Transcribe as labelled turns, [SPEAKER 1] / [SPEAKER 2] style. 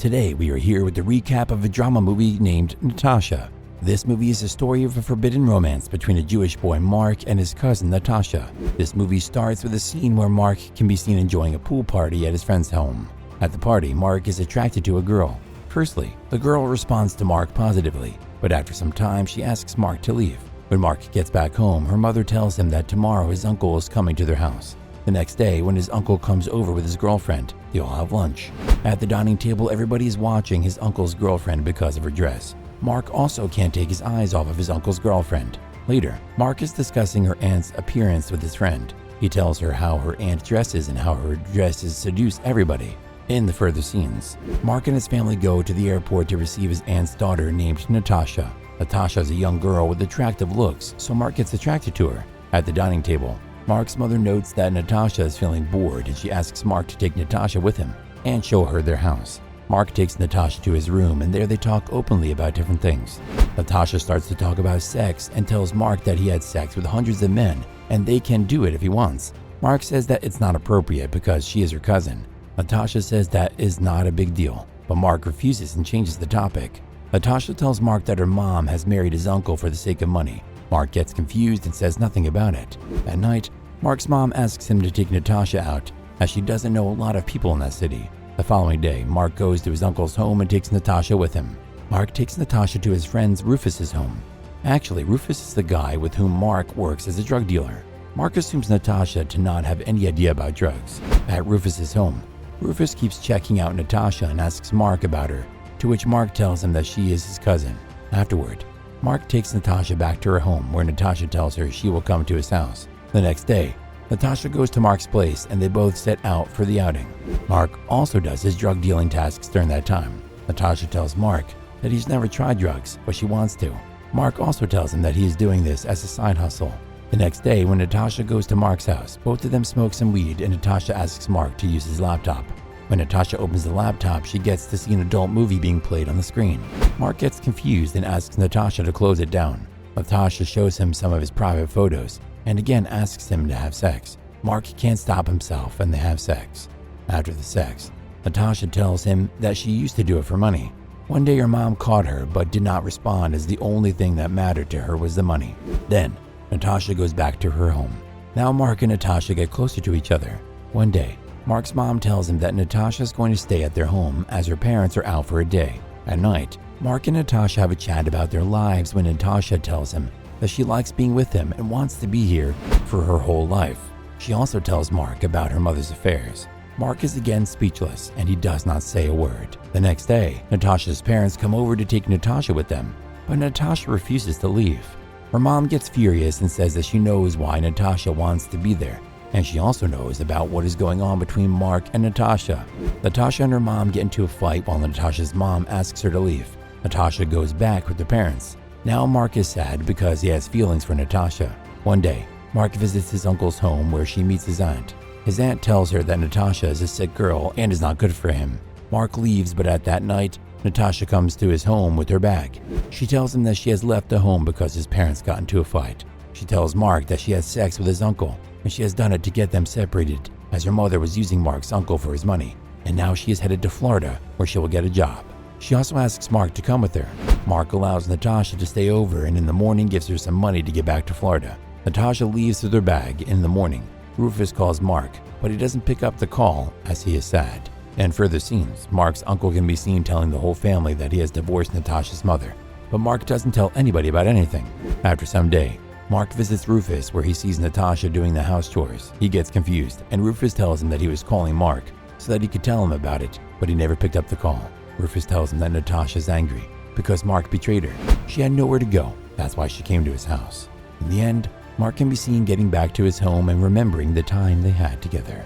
[SPEAKER 1] Today we are here with the recap of a drama movie named Natasha. This movie is a story of a forbidden romance between a Jewish boy Mark and his cousin Natasha. This movie starts with a scene where Mark can be seen enjoying a pool party at his friend's home. At the party, Mark is attracted to a girl. Firstly, the girl responds to Mark positively, but after some time she asks Mark to leave. When Mark gets back home, her mother tells him that tomorrow his uncle is coming to their house. The next day, when his uncle comes over with his girlfriend, they all have lunch. At the dining table, everybody is watching his uncle's girlfriend because of her dress. Mark also can't take his eyes off of his uncle's girlfriend. Later, Mark is discussing her aunt's appearance with his friend. He tells her how her aunt dresses and how her dresses seduce everybody. In the further scenes, Mark and his family go to the airport to receive his aunt's daughter named Natasha. Natasha is a young girl with attractive looks, so Mark gets attracted to her. At the dining table, Mark's mother notes that Natasha is feeling bored and she asks Mark to take Natasha with him and show her their house. Mark takes Natasha to his room and there they talk openly about different things. Natasha starts to talk about sex and tells Mark that he had sex with hundreds of men and they can do it if he wants. Mark says that it's not appropriate because she is her cousin. Natasha says that is not a big deal, but Mark refuses and changes the topic. Natasha tells Mark that her mom has married his uncle for the sake of money. Mark gets confused and says nothing about it. At night, Mark's mom asks him to take Natasha out, as she doesn't know a lot of people in that city. The following day, Mark goes to his uncle's home and takes Natasha with him. Mark takes Natasha to his friend Rufus's home. Actually, Rufus is the guy with whom Mark works as a drug dealer. Mark assumes Natasha to not have any idea about drugs. At Rufus's home, Rufus keeps checking out Natasha and asks Mark about her, to which Mark tells him that she is his cousin. Afterward, Mark takes Natasha back to her home where Natasha tells her she will come to his house. The next day, Natasha goes to Mark's place and they both set out for the outing. Mark also does his drug dealing tasks during that time. Natasha tells Mark that he's never tried drugs, but she wants to. Mark also tells him that he is doing this as a side hustle. The next day, when Natasha goes to Mark's house, both of them smoke some weed and Natasha asks Mark to use his laptop. When Natasha opens the laptop, she gets to see an adult movie being played on the screen. Mark gets confused and asks Natasha to close it down. Natasha shows him some of his private photos and again asks him to have sex. Mark can't stop himself and they have sex. After the sex, Natasha tells him that she used to do it for money. One day her mom caught her but did not respond as the only thing that mattered to her was the money. Then, Natasha goes back to her home. Now Mark and Natasha get closer to each other. One day, Mark's mom tells him that Natasha is going to stay at their home as her parents are out for a day. At night, Mark and Natasha have a chat about their lives when Natasha tells him that she likes being with him and wants to be here for her whole life. She also tells Mark about her mother's affairs. Mark is again speechless and he does not say a word. The next day, Natasha's parents come over to take Natasha with them, but Natasha refuses to leave. Her mom gets furious and says that she knows why Natasha wants to be there, and she also knows about what is going on between Mark and Natasha. Natasha and her mom get into a fight while Natasha's mom asks her to leave. Natasha goes back with the parents. Now Mark is sad because he has feelings for Natasha. One day, Mark visits his uncle's home where she meets his aunt. His aunt tells her that Natasha is a sick girl and is not good for him. Mark leaves, but at that night, Natasha comes to his home with her bag. She tells him that she has left the home because his parents got into a fight. She tells Mark that she has sex with his uncle, and she has done it to get them separated, as her mother was using Mark's uncle for his money, and now she is headed to Florida, where she will get a job. She also asks Mark to come with her. Mark allows Natasha to stay over and in the morning gives her some money to get back to Florida. Natasha leaves with her bag. In the morning, Rufus calls Mark, but he doesn't pick up the call as he is sad. In further scenes, Mark's uncle can be seen telling the whole family that he has divorced Natasha's mother, but Mark doesn't tell anybody about anything. After some day, Mark visits Rufus where he sees Natasha doing the house chores. He gets confused and Rufus tells him that he was calling Mark so that he could tell him about it, but he never picked up the call. Rufus tells him that Natasha is angry because Mark betrayed her. She had nowhere to go, that's why she came to his house. In the end, Mark can be seen getting back to his home and remembering the time they had together.